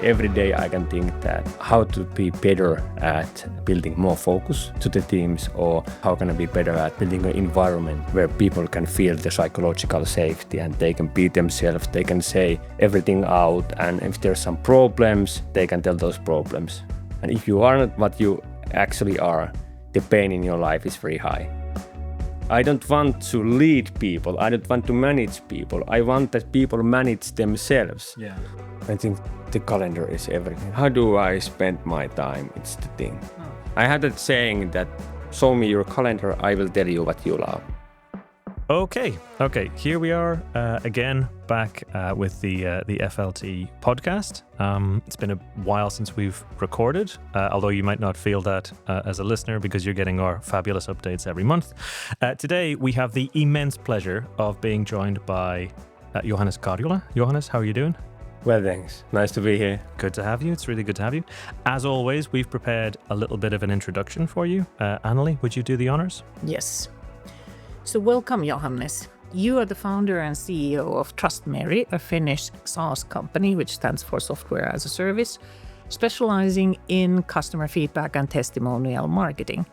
Every day I can think that how to be better at building more focus to the teams, or how can I be better at building an environment where people can feel the psychological safety and they can be themselves, they can say everything out, and if there's some problems, they can tell those problems. And if you are not what you actually are, the pain in your life is very high. I don't want to lead people, I don't want to manage people, I want that people manage themselves. Yeah. I think the calendar is everything. How do I spend my time? It's the thing. I had that saying that show me your calendar, I will tell you what you love. Okay. Here we are again, back with the FLT podcast. It's been a while since we've recorded, although you might not feel that as a listener because you're getting our fabulous updates every month. Today we have the immense pleasure of being joined by Johannes Karjula. Johannes, how are you doing? Well, thanks. Nice to be here. Good to have you. It's really good to have you. As always, we've prepared a little bit of an introduction for you. Annalie, would you do the honors? Yes. So welcome, Johannes. You are the founder and CEO of TrustMary, a Finnish SaaS company, which stands for Software as a Service, specializing in customer feedback and testimonial marketing.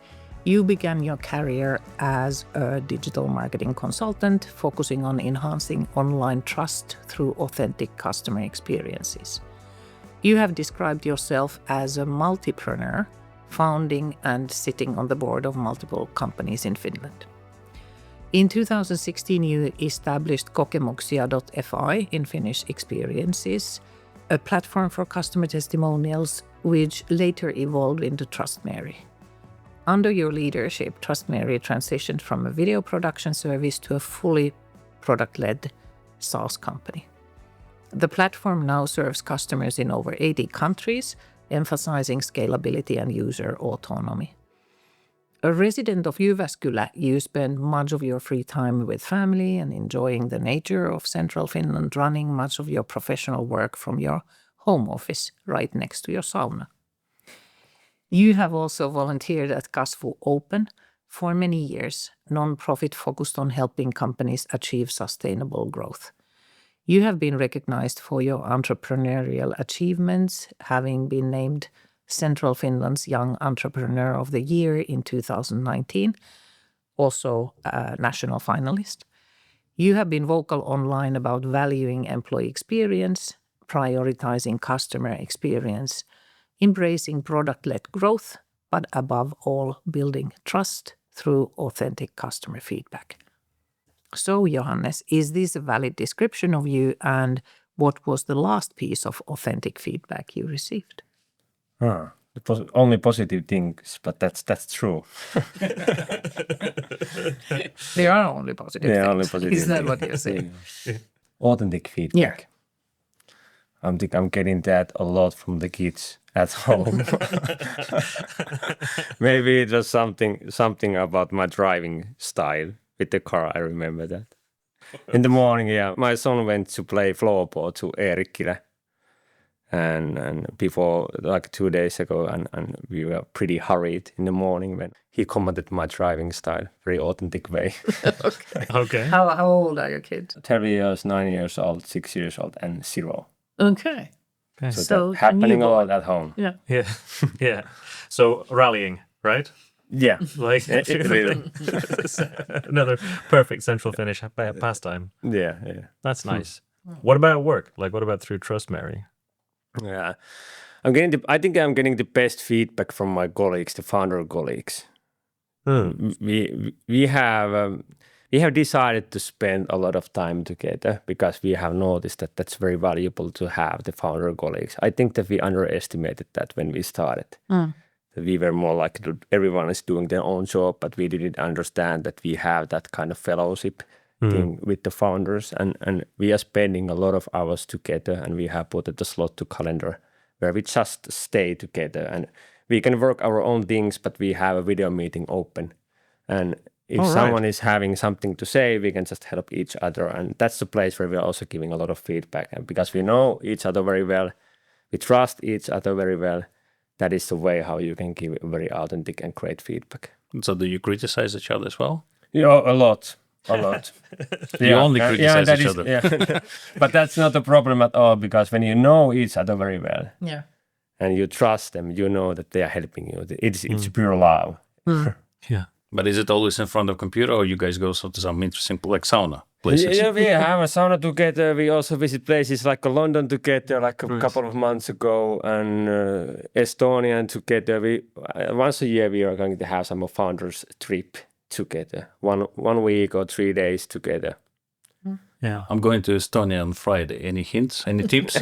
You began your career as a digital marketing consultant, focusing on enhancing online trust through authentic customer experiences. You have described yourself as a multipreneur, founding and sitting on the board of multiple companies in Finland. In 2016, you established kokemuksia.fi in Finnish Experiences, a platform for customer testimonials, which later evolved into TrustMary. Under your leadership, TrustMary transitioned from a video production service to a fully product-led SaaS company. The platform now serves customers in over 80 countries, emphasizing scalability and user autonomy. A resident of Jyväskylä, you spend much of your free time with family and enjoying the nature of central Finland, running much of your professional work from your home office right next to your sauna. You have also volunteered at Kasvu Open for many years, non-profit focused on helping companies achieve sustainable growth. You have been recognized for your entrepreneurial achievements, having been named Central Finland's Young Entrepreneur of the Year in 2019, also a national finalist. You have been vocal online about valuing employee experience, prioritizing customer experience, embracing product-led growth, but above all, building trust through authentic customer feedback. So, Johannes, is this a valid description of you, and what was the last piece of authentic feedback you received? Only positive things, but that's true. There are only positive There are things. only positive Is that things. what you're saying? Authentic feedback. I think I'm getting that a lot from the kids at home. Maybe it was something about my driving style with the car. I remember that. In the morning, my son went to play floorball to Eerikkilä. And before, like 2 days ago, and we were pretty hurried in the morning when he commented my driving style, very authentic way. Okay. How old are your kids? 12 years, 9 years old, 6 years old, and 0. Okay. So that's happening a lot at home. Yeah. Yeah. So rallying, right? Yeah. Like really. another perfect Central Finnish pastime. Yeah. That's nice. What about work? Like, what about through TrustMary? Yeah. I think I'm getting the best feedback from my colleagues, the founder colleagues. We have decided to spend a lot of time together because we have noticed that that's very valuable to have the founder colleagues. I think that we underestimated that when we started. We were more like everyone is doing their own job, but we didn't understand that we have that kind of fellowship thing with the founders, and we are spending a lot of hours together, and we have put the slot to calendar where we just stay together, and we can work our own things, but we have a video meeting open, and if someone is having something to say, we can just help each other, and that's the place where we're also giving a lot of feedback, and because we know each other very well, we trust each other very well. That is the way how you can give very authentic and great feedback. So do you criticize each other as well? Yeah, a lot. a lot. You only criticize each other. Yeah. But that's not a problem at all, because when you know each other very well, and you trust them, you know that they are helping you. It's pure love. Yeah. But is it always in front of computer, or you guys go to some interesting like sauna places? Yeah, we have a sauna together. We also visit places like London together, like a couple of months ago, and Estonia together. We once a year we are going to have some founders trip together, 1 week or 3 days together. Yeah. I'm going to Estonia on Friday. Any hints? Any tips?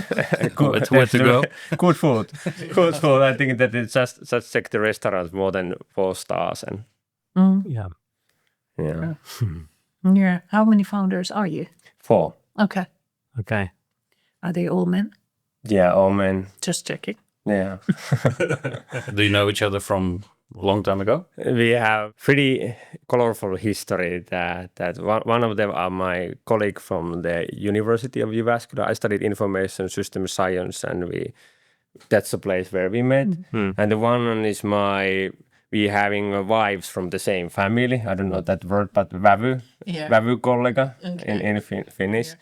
Where to go? Good food. Good food. I think that it's just check the restaurants more than 4 stars and Yeah. Yeah. How many founders are you? 4. Okay. Okay. Are they all men? Yeah, all men. Just checking. Yeah. Do you know each other from a long time ago? We have pretty colorful history that one of them are my colleague from the University of Jyväskylä. I studied information system science, and that's the place where we met. And the one is we having wives from the same family. I don't know that word, but vävy-kollega in Finnish. Yeah.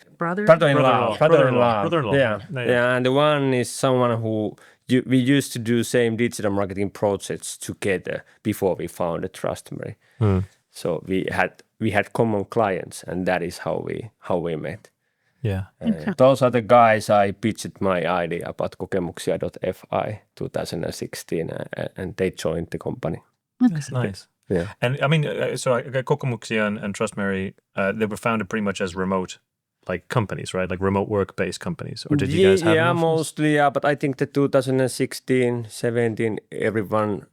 Brother-in-law. Brother-in-law. Yeah, and the one is someone who we used to do same digital marketing projects together before we founded TrustMary. So we had common clients, and that is how we met. Yeah. Those are the guys I pitched my idea about kokemuksia.fi 2016, and they joined the company. That's nice. Yeah. And I mean, Kokemuksia and TrustMary, they were founded pretty much as remote like companies, right? Like remote work-based companies. Or did you guys have an office? Mostly, yeah. But I think that 2016, 17, everyone,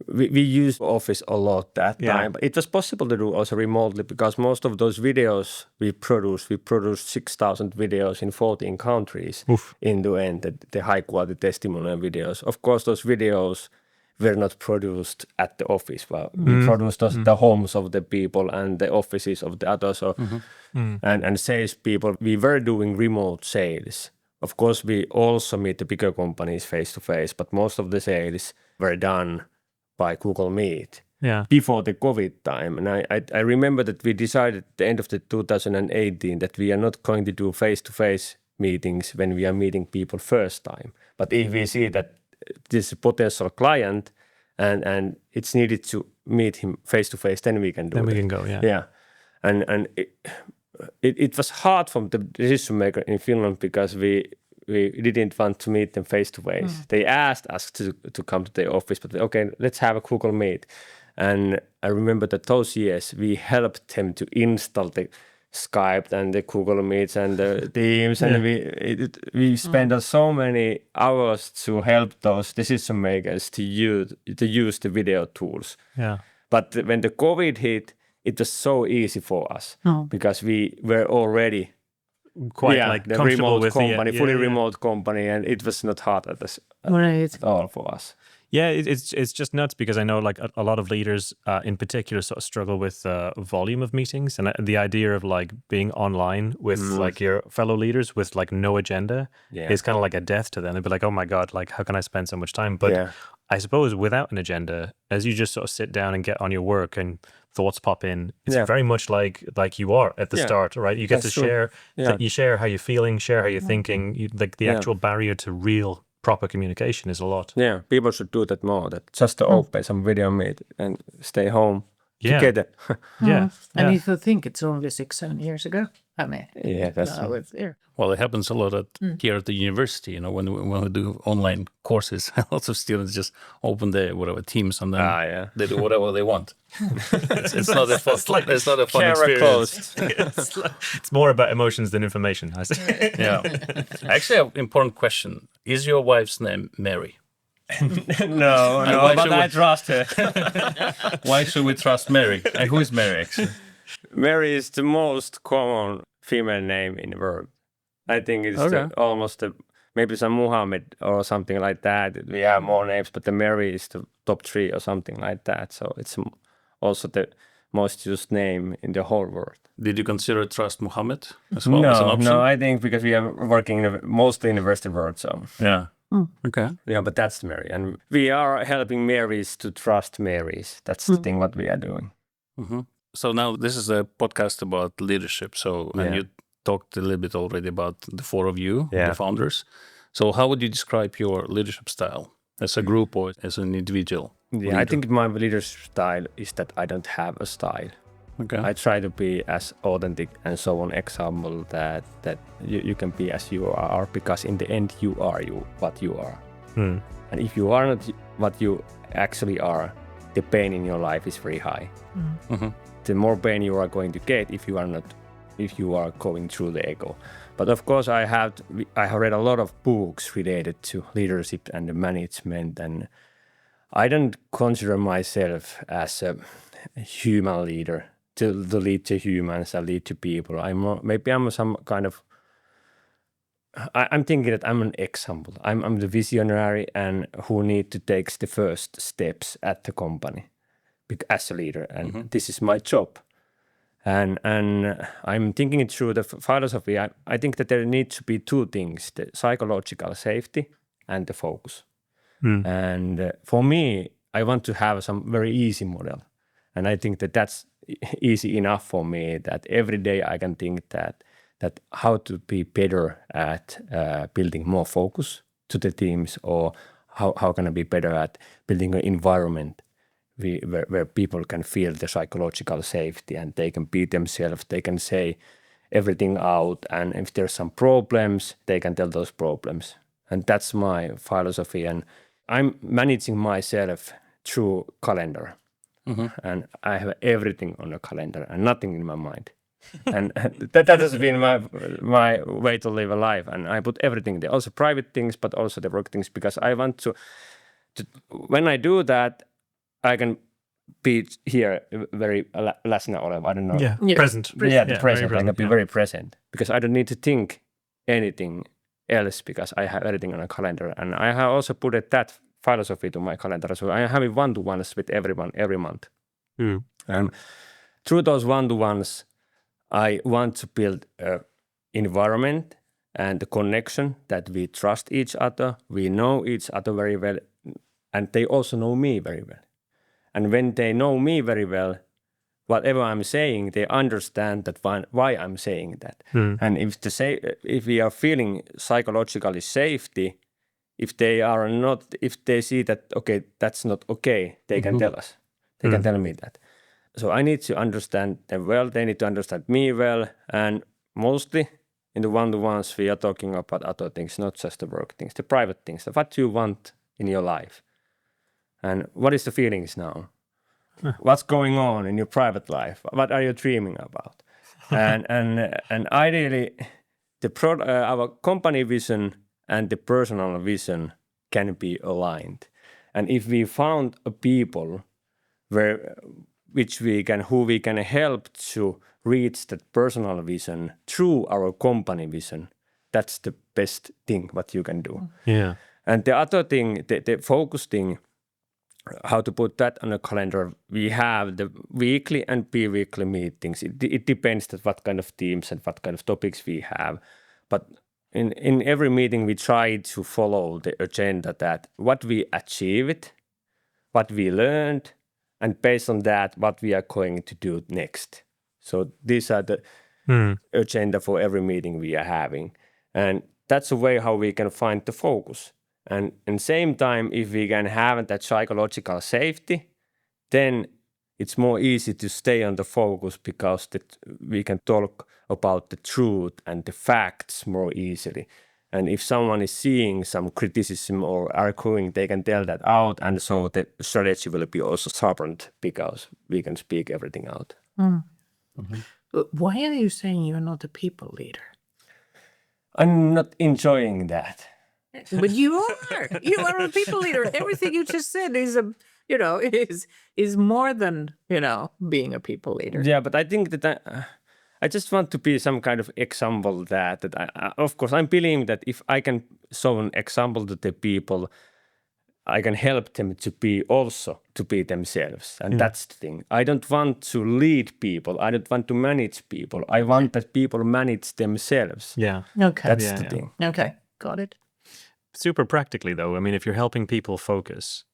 we used Office a lot that time. But it was possible to do also remotely, because most of those videos we produced 6,000 videos in 14 countries in the end, the high-quality testimonial videos. Of course, those videos were not produced at the office. Well, we produced the homes of the people and the offices of the others. So, and sales people, we were doing remote sales. Of course, we also meet the bigger companies face to face, but most of the sales were done by Google Meet before the COVID time. And I remember that we decided at the end of the 2018 that we are not going to do face-to-face meetings when we are meeting people first time. But if we see that this is a potential client and it's needed to meet him face-to-face, then we can do it. Then we can go, Yeah. And it was hard from the decision maker in Finland, because we didn't want to meet them face-to-face. They asked us to come to their office, but okay, let's have a Google Meet. And I remember that those years we helped them to install the Skype and the Google Meets and the Teams, and we spent so many hours to help those decision makers to use the video tools. Yeah. But when the COVID hit, it was so easy for us because we were already quite like the comfortable remote with company, fully remote company, and it was not hard at all for us. Yeah, it's just nuts, because I know like a lot of leaders in particular sort of struggle with volume of meetings, and the idea of like being online with like your fellow leaders with like no agenda is kind of like a death to them. They'd be like, oh my God, like how can I spend so much time? But I suppose without an agenda, as you just sort of sit down and get on your work and thoughts pop in, it's very much like you are at the start, right? You get to share, you share how you're feeling, share how you're thinking, like the actual barrier to real proper communication is a lot. Yeah, people should do that more. That just to open some video meet and stay home together. And if you think it's only 6-7 years ago, I mean, that's it's there. Well, it happens a lot here at the university. You know, when we do online courses, lots of students just open their Teams and then they do whatever they want. it's not a fun. It's not a fun experience. It's more about emotions than information. I say. Yeah. Actually, an important question: is your wife's name Mary? No, but I trust her. Why should we trust Mary? And who is Mary actually? Mary is the most common female name in the world. I think it's almost maybe some Muhammad or something like that. We have more names, but the Mary is the top 3 or something like that. So it's also the most used name in the whole world. Did you consider Trust Muhammad as well as an option? No, I think because we are working mostly in the Western world. So okay. Yeah, but that's the Mary. And we are helping Marys to trust Marys. That's the thing what we are doing. Mm-hmm. So now this is a podcast about leadership. So, and you talked a little bit already about the four of you, the founders. So how would you describe your leadership style as a group or as an individual? Yeah, I think my leadership style is that I don't have a style. Okay. I try to be as authentic and so on example that you can be as you are, because in the end you are what you are. And if you are not what you actually are, the pain in your life is very high. The more pain you are going to get if you are going through the ego. But of course I have read a lot of books related to leadership and the management, and I don't consider myself as a human leader to lead to humans and lead to people. I'm some kind of, I'm thinking that I'm an example. I'm the visionary and who need to take the first steps at the company as a leader, and this is my job. And I'm thinking it through the philosophy. I think that there need to be two things: the psychological safety and the focus. And for me, I want to have some very easy model, and I think that that's easy enough for me. That every day I can think that how to be better at building more focus to the teams, or how can I be better at building an environment where people can feel the psychological safety and they can be themselves, they can say everything out, and if there's some problems, they can tell those problems. And that's my philosophy, and I'm managing myself through calendar. And I have everything on a calendar and nothing in my mind. And that has been my way to live a life, and I put everything there, also private things, but also the work things, because I want to when I do that, I can be here very läsnä oleva. I don't know. Present. Present. I can be very present, because I don't need to think anything else, because I have everything on a calendar. And I have also put that philosophy to my calendar. So I am having one-to-ones with everyone every month. And through those one-to-ones, I want to build an environment and the connection that we trust each other, we know each other very well, and they also know me very well. And when they know me very well, whatever I'm saying, they understand that why I'm saying that. And if we are feeling psychologically safety, if they see that, okay, that's not okay, they can tell us. They can tell me that. So I need to understand them well, they need to understand me well, and mostly in the one-to-ones we are talking about other things, not just the work things, the private things, what you want in your life. And what is the feelings now? What's going on in your private life? What are you dreaming about? and ideally, our company vision and the personal vision can be aligned. And if we found a people who we can help to reach that personal vision through our company vision, that's the best thing what you can do. Yeah. And the other thing, the focus thing, how to put that on a calendar, we have the weekly and bi-weekly meetings. It depends on what kind of teams and what kind of topics we have. But in every meeting, we try to follow the agenda that what we achieved, what we learned, and based on that, what we are going to do next. So these are the agenda for every meeting we are having. And that's a way how we can find the focus. And at the same time, if we can have that psychological safety, then it's more easy to stay on the focus, because we can talk about the truth and the facts more easily. And if someone is seeing some criticism or arguing, they can tell that out, and so the strategy will be also sharpened, because we can speak everything out. Why are you saying you're not a people leader? I'm not enjoying that. But you are. You are a people leader. Everything you just said is more than, being a people leader. Yeah, but I think that I just want to be some kind of example that of course, I'm believing that if I can show an example to the people, I can help them to be themselves. And that's the thing. I don't want to lead people. I don't want to manage people. I want that people manage themselves. Yeah. Okay. That's the thing. Okay. Got it. Super practically, though, I mean, if you're helping people focus,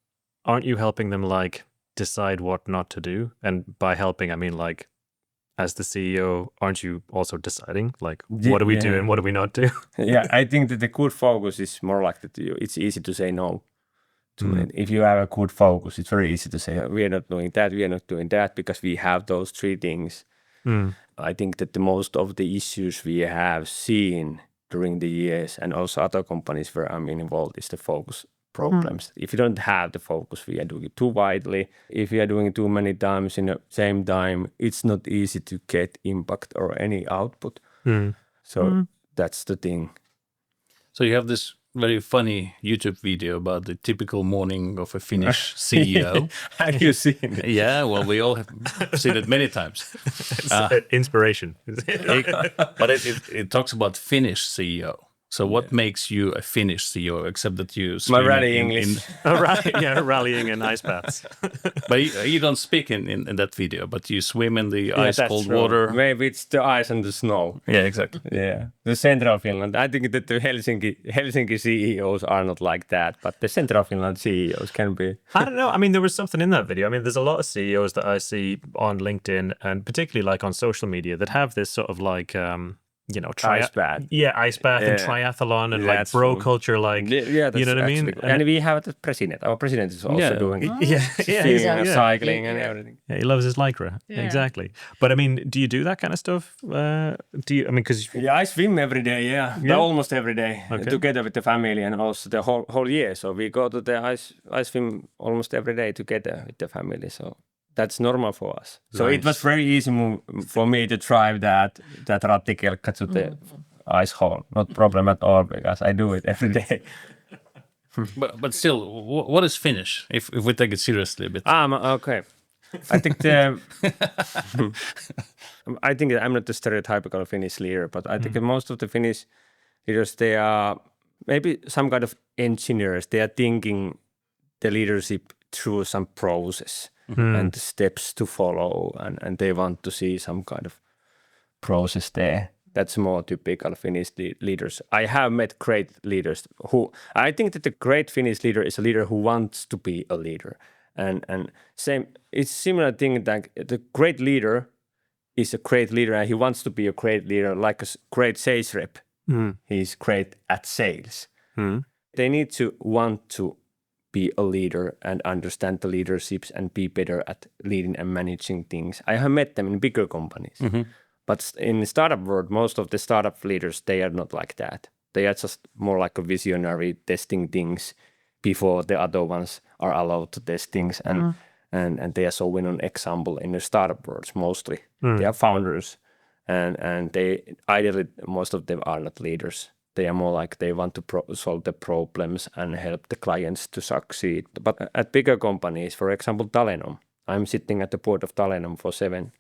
aren't you helping them decide what not to do? And by helping, I mean, like, as the CEO, aren't you also deciding, like, what do we do and what do we not do? I think that the good focus is more like that it's easy to say no to it. If you have a good focus, it's very easy to say, we are not doing that because we have those three things. I think that the most of the issues we have seen during the years, and also other companies where I'm involved, is the focus problems. If you don't have the focus, we are doing it too widely. If you are doing too many times in the same time, it's not easy to get impact or any output. So that's the thing. So you have this very funny YouTube video about the typical morning of a Finnish CEO. Have you seen it? Yeah, well, we all have seen it many times. It's inspiration. But it talks about Finnish CEO. So what makes you a Finnish CEO, except that you My rally English. Rallying in ice baths. But you don't speak in that video, but you swim in the ice-cold water. Maybe it's the ice and the snow. Yeah, exactly. Yeah, the central Finland. I think that the Helsinki CEOs are not like that, but the central Finland CEOs can be. I don't know. I mean, there was something in that video. I mean, there's a lot of CEOs that I see on LinkedIn and particularly like on social media that have this sort of like, ice bath. Yeah, ice bath and triathlon and like bro culture, like, you know what I mean? And we have the president. Our president is also doing it. Cycling and everything. Yeah, he loves his lycra. Yeah. Exactly. But I mean, do you do that kind of stuff? Because I swim every day. Almost every day, together with the family and also the whole year. So we go to the ice swim almost every day together with the family. So that's normal for us. So it was very easy for me to drive that rattikelkka to the ice hole. Not problem at all because I do it every day. But still, what is Finnish? If we take it seriously a bit. Okay. I think I think I'm not the stereotypical Finnish leader, but I think most of the Finnish leaders, they are maybe some kind of engineers. They are thinking the leadership through some process. And the steps to follow, and they want to see some kind of process there. That's more typical Finnish leaders. I have met great leaders who, I think that the great Finnish leader is a leader who wants to be a leader. And it's similar thing that the great leader is a great leader and he wants to be a great leader, like a great sales rep. He's great at sales. They need to want to be a leader and understand the leaderships and be better at leading and managing things. I have met them in bigger companies. But in the startup world, most of the startup leaders, they are not like that. They are just more like a visionary, testing things before the other ones are allowed to test things. And they are showing an example in the startup world mostly. They are founders and they ideally, most of them are not leaders. They are more like they want to solve the problems and help the clients to succeed. But at bigger companies, for example, Talenom, I'm sitting at the board of Talenom for seven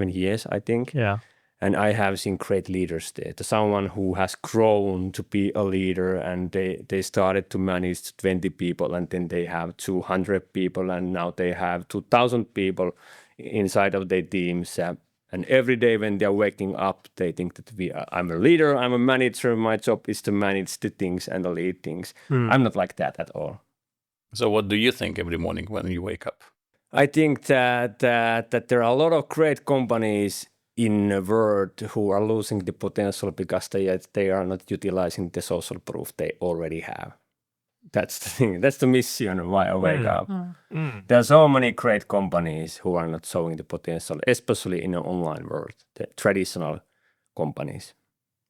years, I think. Yeah. And I have seen great leaders there. Someone who has grown to be a leader and they started to manage 20 people and then they have 200 people and now they have 2,000 people inside of their teams. And every day when they're waking up, they think that I'm a leader, I'm a manager, my job is to manage the things and to lead things. I'm not like that at all. So what do you think every morning when you wake up? I think that there are a lot of great companies in the world who are losing the potential because they are not utilizing the social proof they already have. That's the thing. That's the mission why I wake up. There are so many great companies who are not showing the potential, especially in the online world, the traditional companies.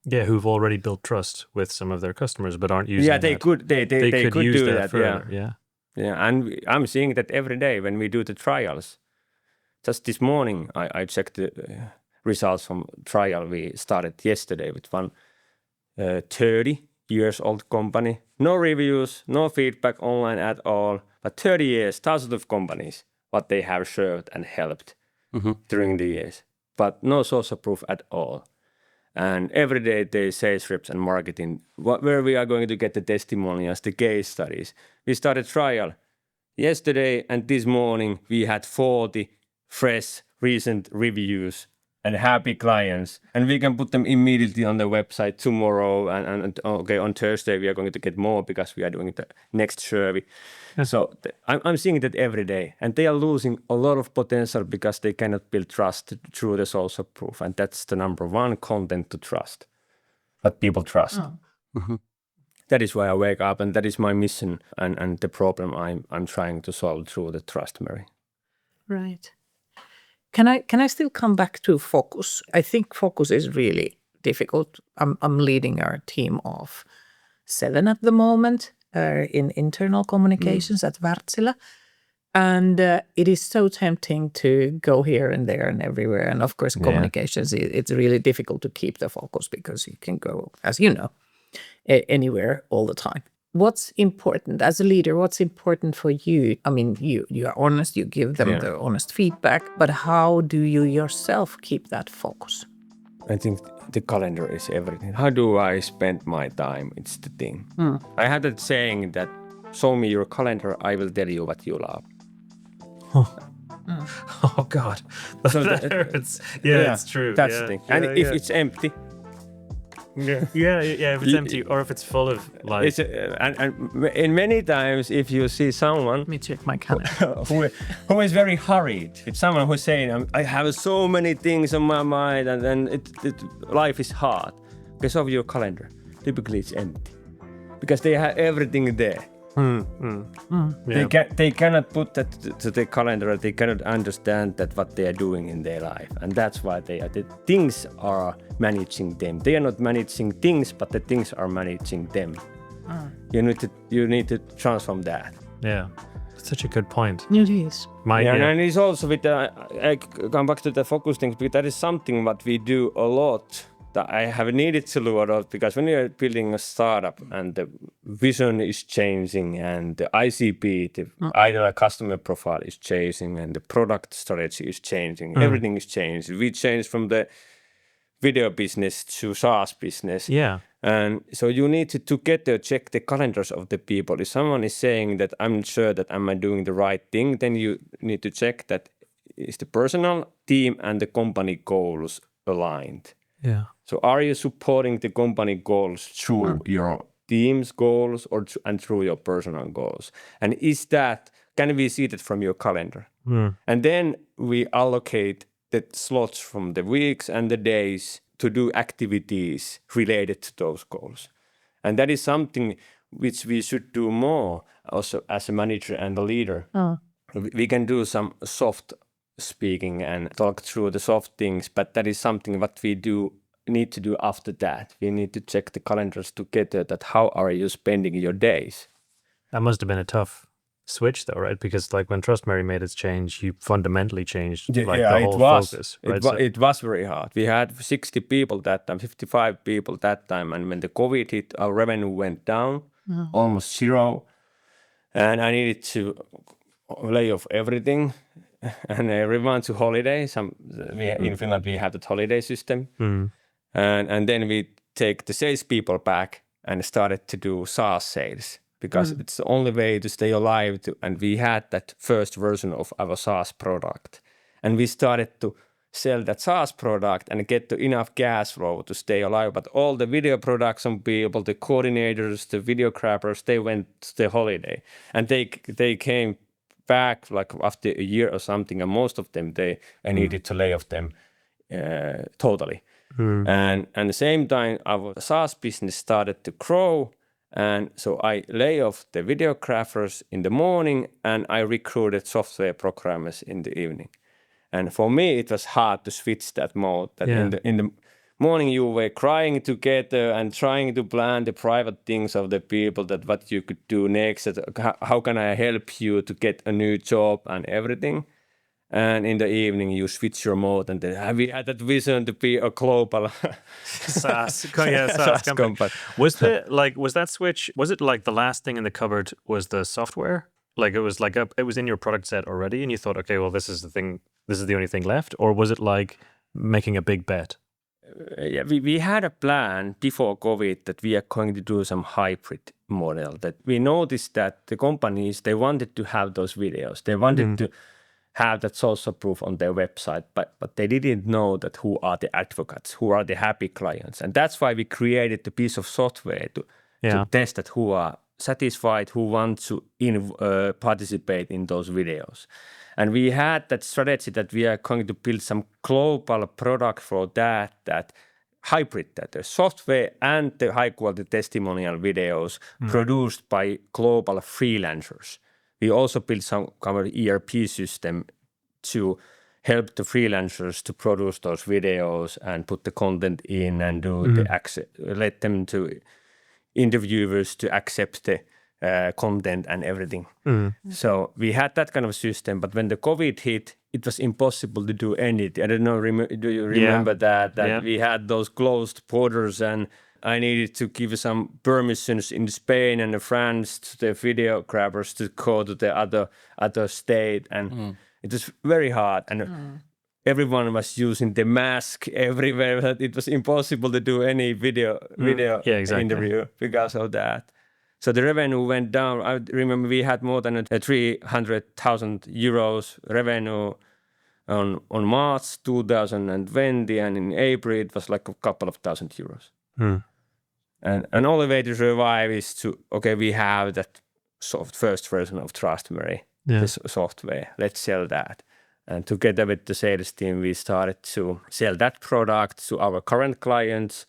Yeah, who've already built trust with some of their customers, but aren't using. Yeah, they could use do that further. Yeah, and I'm seeing that every day when we do the trials. Just this morning, I checked the results from trial we started yesterday with one 30-year-old company. No reviews, no feedback online at all, but 30 years, thousands of companies, what they have served and helped during the years. But no social proof at all. And every day they sales reps and marketing, where we are going to get the testimonials, the case studies. We started trial yesterday and this morning we had 40 fresh recent reviews and happy clients, and we can put them immediately on the website tomorrow. And okay, on Thursday we are going to get more because we are doing the next survey. So I'm seeing that every day, and they are losing a lot of potential because they cannot build trust through the social proof, and that's the number one content to trust, that people trust. That is why I wake up, and that is my mission and the problem I'm trying to solve through the Trust Mary. Right. Can I still come back to focus? I think focus is really difficult. I'm leading our team of 7 at the moment in internal communications at Wärtsilä. And it is so tempting to go here and there and everywhere. And of course, communications, it's really difficult to keep the focus because you can go, as you know, anywhere all the time. What's important as a leader? What's important for you? I mean, you are honest, you give them the honest feedback, but how do you yourself keep that focus? I think the calendar is everything. How do I spend my time? It's the thing. I have that saying that, show me your calendar, I will tell you what you love. Oh God, So that hurts. Yeah, it's true. That's the thing. And if it's empty, if it's empty or if it's full of like, it's and many times if you see someone Let me check my calendar. who is very hurried, it's someone who's saying, I have so many things on my mind, and then life is hard. Because of your calendar, typically it's empty because they have everything there. They cannot put that to the calendar. They cannot understand that what they are doing in their life, and that's why the things are managing them. They are not managing things, but the things are managing them. You need to transform that. Yeah, that's such a good point. It is. And it's also with I come back to the focus things, because that is something what we do a lot. That I have needed to do a lot, because when you're building a startup and the vision is changing and the ICP, the ideal customer profile is changing and the product strategy is changing, everything is changing. We changed from the video business to SaaS business. Yeah. And so you need to together check the calendars of the people. If someone is saying that I'm not sure that am I doing the right thing, then you need to check that is the personal, team and the company goals aligned. Yeah. So are you supporting the company goals through your team's goals and through your personal goals? And can we see that from your calendar? And then we allocate the slots from the weeks and the days to do activities related to those goals. And that is something which we should do more also as a manager and a leader. We can do some soft speaking and talk through the soft things, but that is something what we need to do after that. We need to check the calendars together, that how are you spending your days. That must have been a tough switch though, right? Because like when Trust Mary made its change, you fundamentally changed the whole focus. Right? It was very hard. We had 60 people that time, 55 people that time, and when the COVID hit, our revenue went down, almost zero, and I needed to lay off everything. And everyone to holiday. In Finland we have that holiday system, and then we take the salespeople back and started to do SaaS sales, because it's the only way to stay alive. And we had that first version of our SaaS product, and we started to sell that SaaS product and get enough cash flow to stay alive. But all the video production people, the coordinators, the videographers, they went to the holiday, and they came back like after a year or something, and most of them I needed to lay off them totally. And at the same time our SaaS business started to grow, and so I lay off the videographers in the morning and I recruited software programmers in the evening. And for me it was hard to switch that mode, that in the morning you were crying together and trying to plan the private things of the people, that what you could do next, that how can I help you to get a new job and everything. And in the evening you switch your mode, and then we had that vision to be a global SaaS company. Was that switch, was it like the last thing in the cupboard was the software? Like it was like it was in your product set already and you thought, okay, well this is the only thing left? Or was it like making a big bet? We had a plan before COVID that we are going to do some hybrid model, that we noticed that the companies, they wanted to have those videos. They wanted to have that social proof on their website, but they didn't know that who are the advocates, who are the happy clients. And that's why we created the piece of software to test that who are satisfied, who want to participate in those videos. And we had that strategy that we are going to build some global product for that hybrid, that the software and the high-quality testimonial videos produced by global freelancers. We also built some kind of ERP system to help the freelancers to produce those videos and put the content in and do let them to interviewers to accept the content and everything. So we had that kind of system, but when the COVID hit, it was impossible to do anything. I don't know, do you remember that we had those closed borders, and I needed to give some permissions in Spain and France to the videographers to go to the other state, and it was very hard. And everyone was using the mask everywhere. But it was impossible to do any video interview because of that. So the revenue went down. I remember we had more than 300,000 euros revenue on March 2020, and in April it was like a couple of thousand euros. And only way to survive is to, we have that first version of Trustmary, this software. Let's sell that. And together with the sales team, we started to sell that product to our current clients.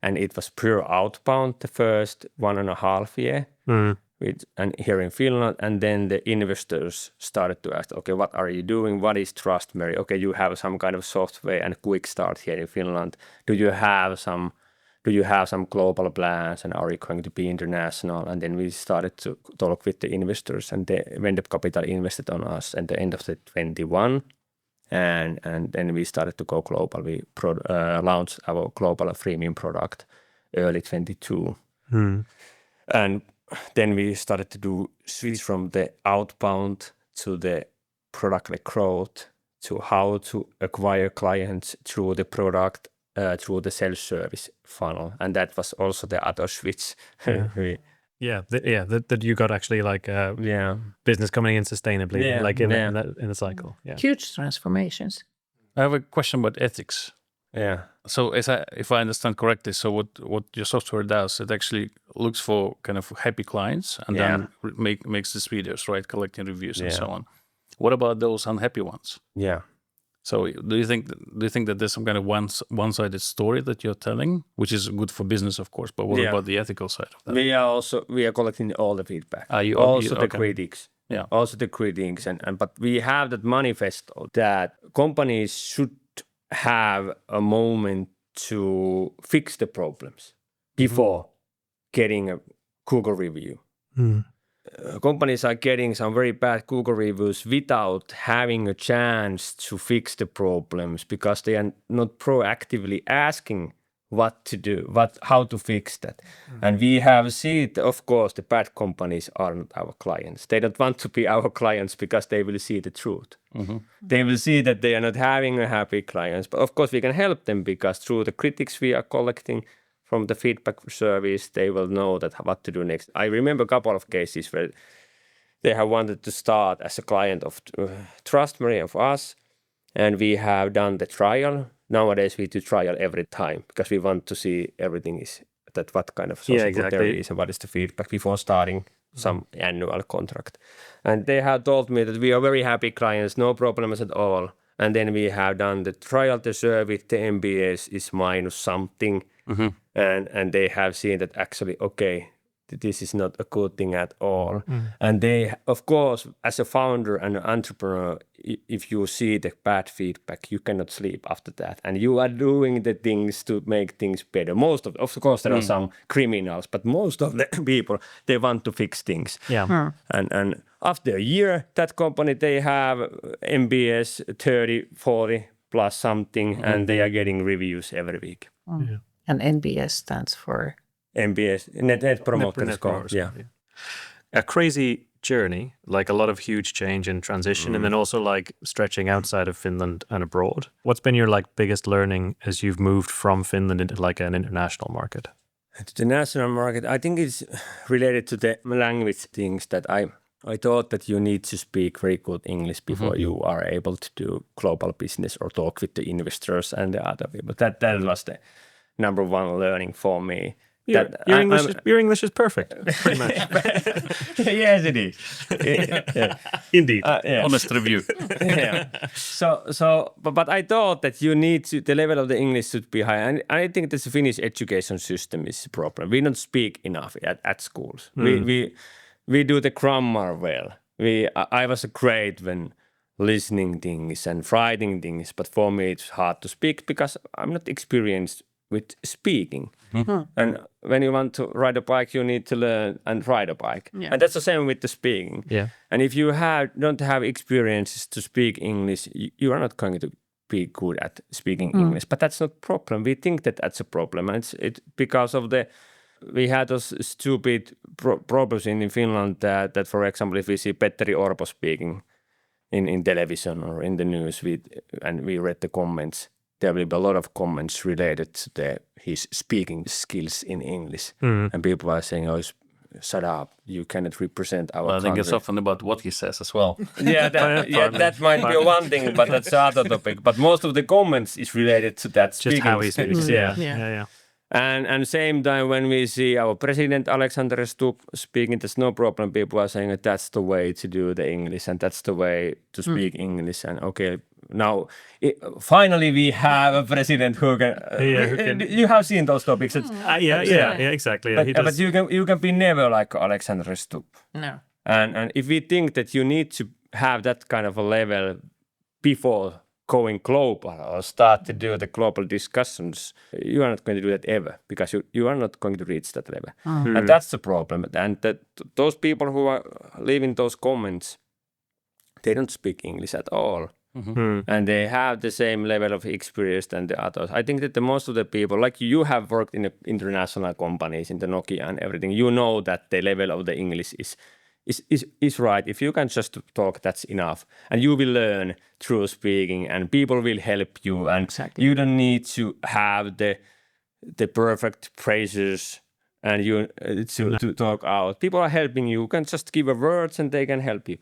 And it was pure outbound the first 1.5 year and here in Finland. And then the investors started to ask, what are you doing? What is Trustmary? You have some kind of software and quick start here in Finland. Do you have some global plans, and are you going to be international? And then we started to talk with the investors, and the venture capital invested on us at the end of the 21. And then we started to go global. We launched our global freemium product early 22. And then we started to do switch from the outbound to the product-led growth, to how to acquire clients through the product, through the self-service funnel. And that was also the other switch. That you got actually like business coming in sustainably, in the cycle. Huge transformations. I have a question about ethics. So if I understand correctly, so what your software does, it actually looks for kind of happy clients and then makes these videos, right, collecting reviews and so on. What about those unhappy ones? So do you think that there's some kind of one-sided story that you're telling, which is good for business, of course, but what about the ethical side of that? We are collecting all the feedback. The critics. Also the critics, but we have that manifesto that companies should have a moment to fix the problems before getting a Google review. Companies are getting some very bad Google reviews without having a chance to fix the problems because they are not proactively asking what to do, how to fix that. And we have seen, of course, the bad companies are not our clients. They don't want to be our clients because they will see the truth. They will see that they are not having a happy clients. But of course, we can help them because through the critics we are collecting from the feedback service, they will know that what to do next. I remember a couple of cases where they have wanted to start as a client of Trustmary of us, and we have done the trial. Nowadays, we do trial every time because we want to see everything is that what kind of social there is and what is the feedback before starting some annual contract. And they have told me that we are very happy clients, no problems at all. And then we have done the trial, the service, the MBS is minus something. And they have seen that actually, this is not a good thing at all. And they, of course, as a founder and an entrepreneur, if you see the bad feedback, you cannot sleep after that. And you are doing the things to make things better. Of course, there are some criminals, but most of the people, they want to fix things. And after a year, that company, they have MBS 30, 40 plus something, and they are getting reviews every week. And NBS stands for? NBS, Net Promoter Score. A crazy journey, like a lot of huge change and transition, and then also like stretching outside of Finland and abroad. What's been your biggest learning as you've moved from Finland into like an international market? To the national market, I think it's related to the language things that I thought that you need to speak very good English before you are able to do global business or talk with the investors and the other people. That was the number one learning for me. Your English is perfect, pretty much. Yes, it is. Indeed. Honest review. But I thought that the level of the English should be high. And I think that the Finnish education system is a problem. We don't speak enough at schools. We do the grammar well. I was great when listening things and writing things, but for me it's hard to speak because I'm not experienced with speaking. And when you want to ride a bike, you need to learn and ride a bike. Yeah. And that's the same with the speaking. Yeah. And if you don't have experiences to speak English, you are not going to be good at speaking English. But that's not a problem. We think that that's a problem. And it's because of we had those stupid problems in Finland that, for example, if we see Petteri Orpo speaking in television or in the news, and we read the comments, there will be a lot of comments related to his speaking skills in English. And people are saying, oh, shut up, you cannot represent our country. I think it's often about what he says as well. That might be one thing, but that's another topic. But most of the comments is related to that Just how he speaks. Yeah. And same time when we see our president Alexander Stubb speaking, there's no problem. People are saying that that's the way to do the English and that's the way to speak English. And okay, now finally we have a president who can. You have seen those topics. Exactly. But you can be never like Alexander Stubb. No. And if we think that you need to have that kind of a level before going global or start to do the global discussions, you are not going to do that ever because you are not going to reach that level. And that's the problem. And those people who are leaving those comments, they don't speak English at all. And they have the same level of experience than the others. I think that most of the people, like you have worked in international companies, in the Nokia and everything, you know that the level of the English is right. If you can just talk, that's enough. And you will learn through speaking and people will help you. And you don't need to have the perfect phrases and to talk out. People are helping you. You can just give a words and they can help you.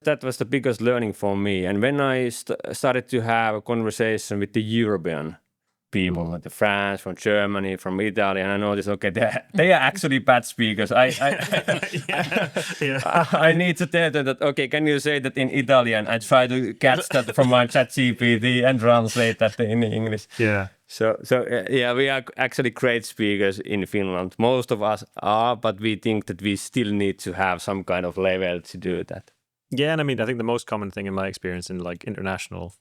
That was the biggest learning for me. And when I started to have a conversation with the European people, like the France, from Germany, from Italy, and I noticed, okay, they are actually bad speakers. I need to tell them that, okay, can you say that in Italian? I try to catch that from my ChatGPT and translate that in English. Yeah. So we are actually great speakers in Finland. Most of us are, but we think that we still need to have some kind of level to do that. Yeah, and I mean, I think the most common thing in my experience in like international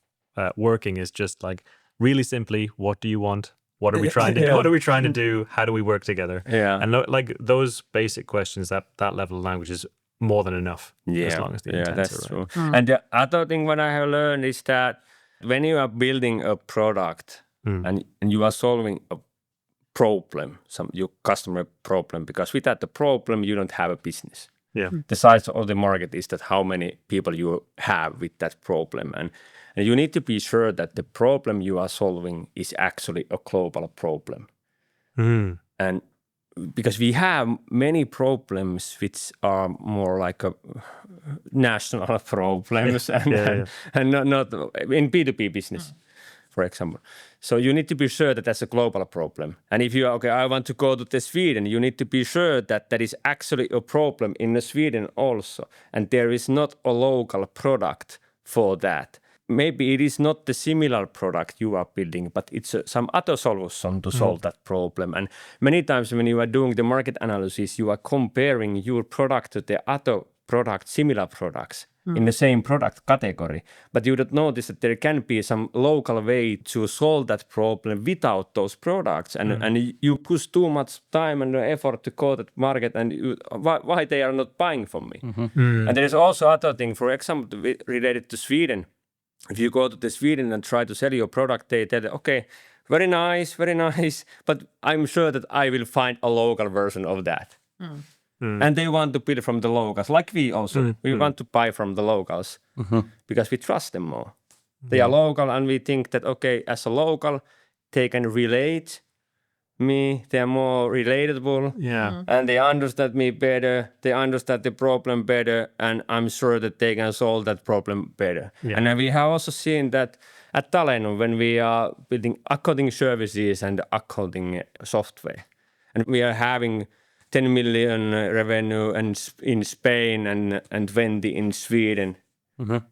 working is just like really simply, what do you want? What are we trying to do? What are we trying to do? How do we work together? Yeah, and like those basic questions, that level of language is more than enough. As long as the intents that's are right. true. And the other thing what I have learned is that when you are building a product and you are solving a problem, your customer problem, because without the problem you don't have a business. Yeah. The size of the market is that how many people you have with that problem. And you need to be sure that the problem you are solving is actually a global problem. And because we have many problems which are more like a national problems and not in B2B business, for example. So you need to be sure that that's a global problem. And if you I want to go to Sweden, you need to be sure that that is actually a problem in Sweden also. And there is not a local product for that. Maybe it is not the similar product you are building, but it's some other solution to solve that problem. And many times when you are doing the market analysis, you are comparing your product to the other products, similar products in the same product category. But you don't notice that there can be some local way to solve that problem without those products. And you push too much time and effort to go to that market and why they are not buying from me. And there is also other thing, for example, related to Sweden. If you go to Sweden and try to sell your product, they tell you, okay, very nice, but I'm sure that I will find a local version of that. And they want to build from the locals, like we also. We want to buy from the locals because we trust them more. They are local and we think that, okay, as a local, they can relate me. They are more relatable. Yeah. And they understand me better. They understand the problem better. And I'm sure that they can solve that problem better. Yeah. And we have also seen that at Talenom when we are building accounting services and accounting software. And we are having 10 million revenue and in Spain and 20 in Sweden,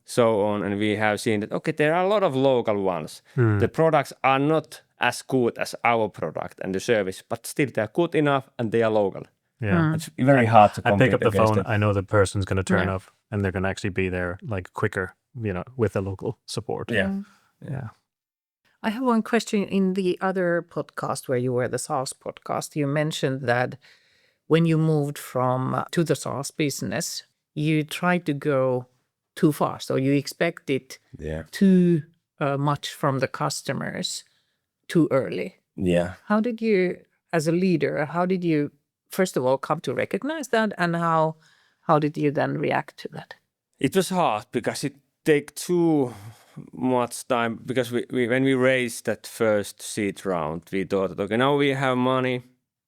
so on. And we have seen that, okay, there are a lot of local ones. The products are not as good as our product and the service, but still they are good enough and they are local. Yeah. It's very hard to I compete pick up the against phone. them. I know the person's going to turn up, and they're going to actually be there like quicker, with the local support. Yeah. I have one question. In the other podcast where you were the SaaS podcast, you mentioned that when you moved to the SaaS business, you tried to go too fast, or you expected too much from the customers too early. Yeah. How did you, as a leader, first of all come to recognize that, and how did you then react to that? It was hard because it took too much time, because we when we raised that first seed round, we thought that, okay, now we have money,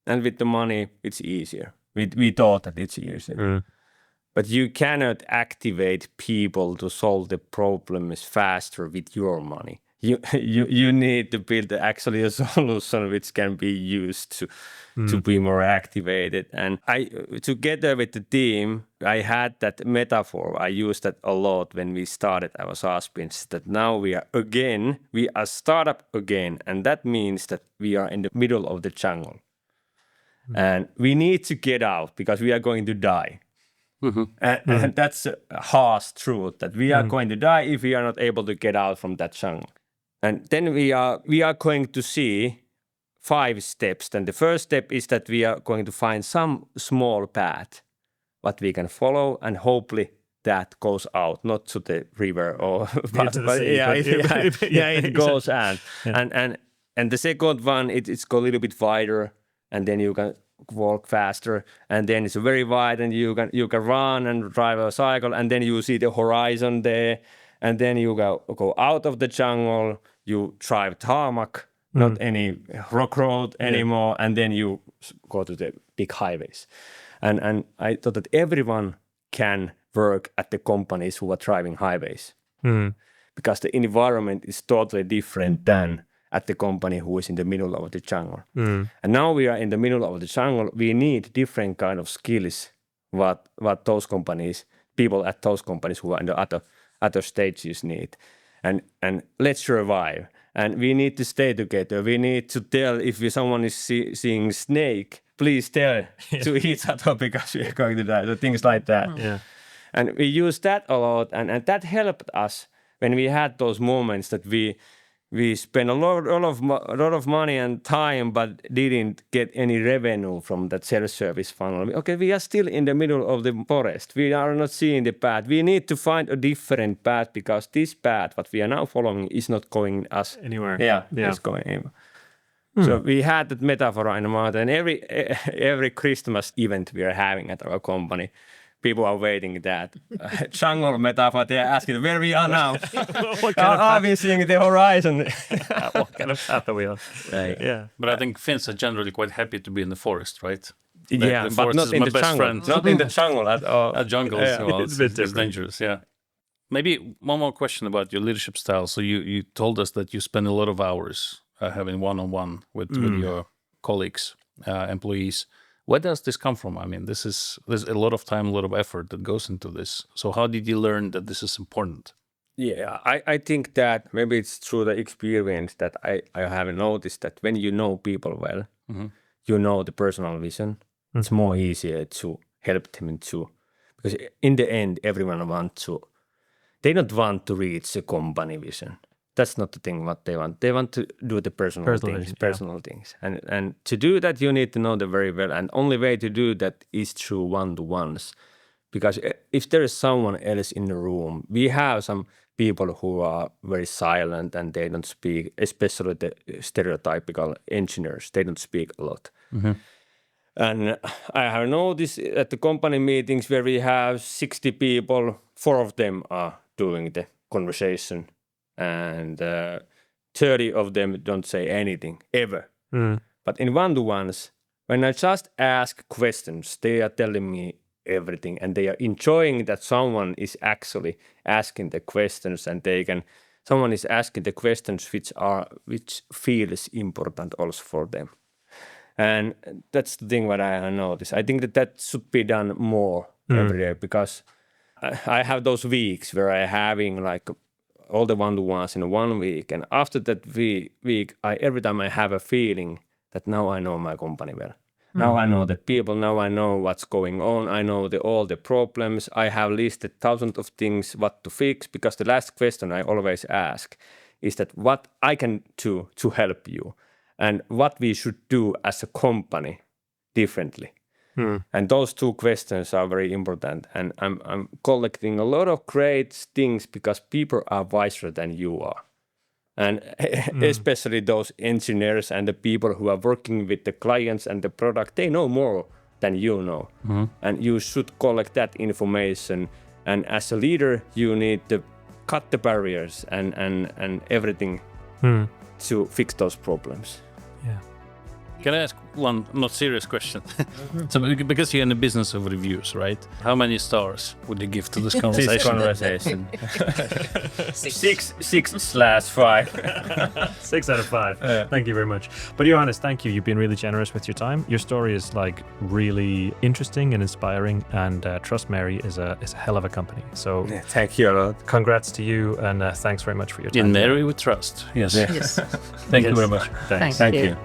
and with the money it's easier. We thought that it's easier. But you cannot activate people to solve the problems faster with your money. You need to build actually a solution which can be used to be more activated. And I, together with the team, I had that metaphor. I used that a lot when we started our SaaS business, that now we are a startup again. And that means that we are in the middle of the jungle. And we need to get out because we are going to die. And that's a harsh truth, that we are going to die if we are not able to get out from that jungle. And then we are going to see 5 steps. Then the first step is that we are going to find some small path what we can follow, and hopefully that goes out, not to the river or it goes out. And the second one, it's go a little bit wider, and then you can walk faster, and then it's very wide, and you can run and drive a cycle, and then you see the horizon there, and then you go out of the jungle, you drive tarmac, not any rock road anymore, and then you go to the big highways. And I thought that everyone can work at the companies who are driving highways, because the environment is totally different than at the company who is in the middle of the jungle. And now we are in the middle of the jungle. We need different kind of skills what those companies, people at those companies who are in the other stages need. And let's survive. And we need to stay together. We need to tell if someone is seeing snake, please tell to each other because we are going to die. So things like that. Yeah. And we use that a lot, and that helped us when we had those moments that we spent a lot of money and time, but didn't get any revenue from that self-service funnel. Okay, we are still in the middle of the forest. We are not seeing the path. We need to find a different path, because this path, what we are now following, is not going us Anywhere. Yeah. It's going anywhere. So we had that metaphor in mind, and every Christmas event we are having at our company, people are waiting that jungle metaphor. They are asking where we are now. Are we seeing the horizon? What kind of path are we on? Right. Yeah. But I think Finns are generally quite happy to be in the forest, right? Yeah, the but forest not is in my the best jungle. friend. Not in the jungle at all. A jungle, well, it's a bit different. dangerous. Yeah. Maybe one more question about your leadership style. So you told us that you spend a lot of hours having one-on-one with your colleagues, employees. Where does this come from? I mean, there's a lot of time, a lot of effort that goes into this. So how did you learn that this is important? Yeah, I think that maybe it's through the experience that I have noticed that when you know people well, you know the personal vision, it's more easier to help them too. Because in the end, everyone they don't want to reach a company vision. That's not the thing what they want. They want to do the personal things. And to do that, you need to know them very well. And only way to do that is through one-to-ones. Because if there is someone else in the room, we have some people who are very silent and they don't speak, especially the stereotypical engineers, they don't speak a lot. And I have noticed at the company meetings where we have 60 people, 4 of them are doing the conversation. And 30 of them don't say anything, ever. But in one-to-ones, when I just ask questions, they are telling me everything, and they are enjoying that someone is actually asking the questions, and someone is asking the questions which feels important also for them. And that's the thing what I noticed. I think that should be done more every day, because I have those weeks where I having like all the one-to-ones in 1 week, and after that week, every time I have a feeling that now I know my company well. Now I know the people. Now I know what's going on. I know all the problems. I have listed thousands of things what to fix, because the last question I always ask is that what I can do to help you, and what we should do as a company differently. And those two questions are very important. And I'm collecting a lot of great things, because people are wiser than you are. And especially those engineers and the people who are working with the clients and the product, they know more than you know. And you should collect that information. And as a leader, you need to cut the barriers and everything to fix those problems. Yeah. Can I ask one not serious question? So, because you're in the business of reviews, right? How many stars would you give to this conversation? This conversation. 6/5. 6 out of 5. Thank you very much. But Johannes, thank you. You've been really generous with your time. Your story is like really interesting and inspiring, and Trust Mary is a hell of a company. So Thank you a lot. congrats to you, and thanks very much for your time. In Mary we trust. Yes. Yes. Thank you very much. Thanks. Thank you.